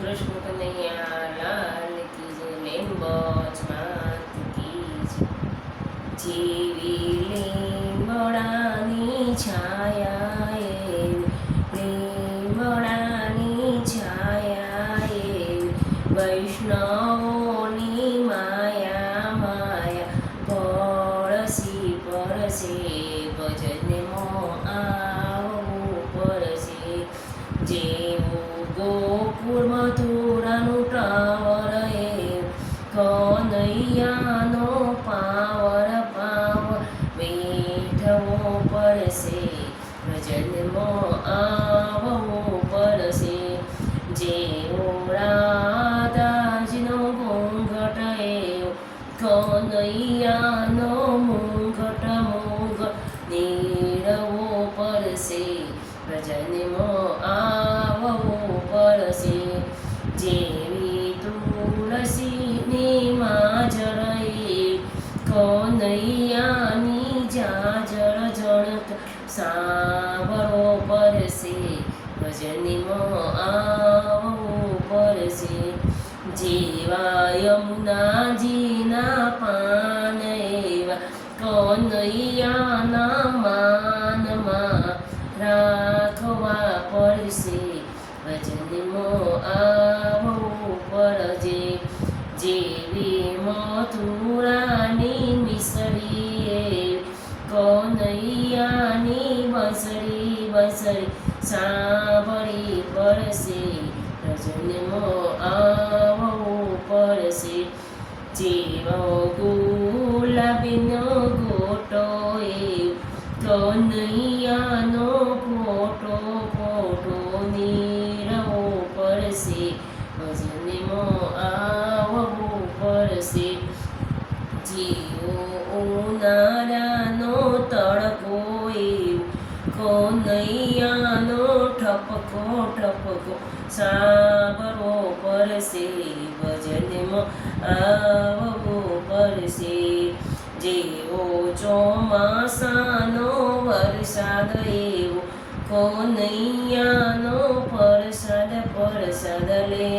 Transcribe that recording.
કૃષ્ણ કનૈયા લાલ કી જય, લીંબોચ માત કી જય. જેવી લીમડાની છાયા લીમડાની છાયા વૈષ્ણવોની માયા માયા પડસી પરસે ભજનમાં આવવું પડશે. જેવું ગોકુળ મથુરાનું ટાવર કનૈયાનો પાવર પાવર બેઠવો પડશે, ભજનમાં આવવું પડશે. જેવો રાધાજીનો ઘૂંઘટ કનૈયાનો મૂંઘટ નીરવો પડશે, ભજનમાં આવવું પડશે. જેવી તુલસીની માજર કનૈયાની જાજર જણત સાંભળવો પડશે, ભજનમાં આવવું પડશે. જેવા યમુનાજીના પાન એવા કનૈયાના માનમાં રાખવા પડશે, ભજનમાં આવવું પડશે. જેવી મથુરાની મિસરી કનૈયાની બંસરી બંસરી સાંભળી પડશે, ભજનમાં આવવું પડશે. જેવો ગુલાબીનો ગોટો કનૈયાનો ફોટો ફોટો નીરવો પડશે, ભજનમાં આવવું પડશે. જીવો ઉનાળાનો તડકો કનૈયાનો ઠપકો ઠપકો સાંભળવો પડશે, ભજનમાં આવવું પડશે. જેવો ચોમાસાનો વરસાદ એવો કનૈયાનો પરસાદ પરસાદ લે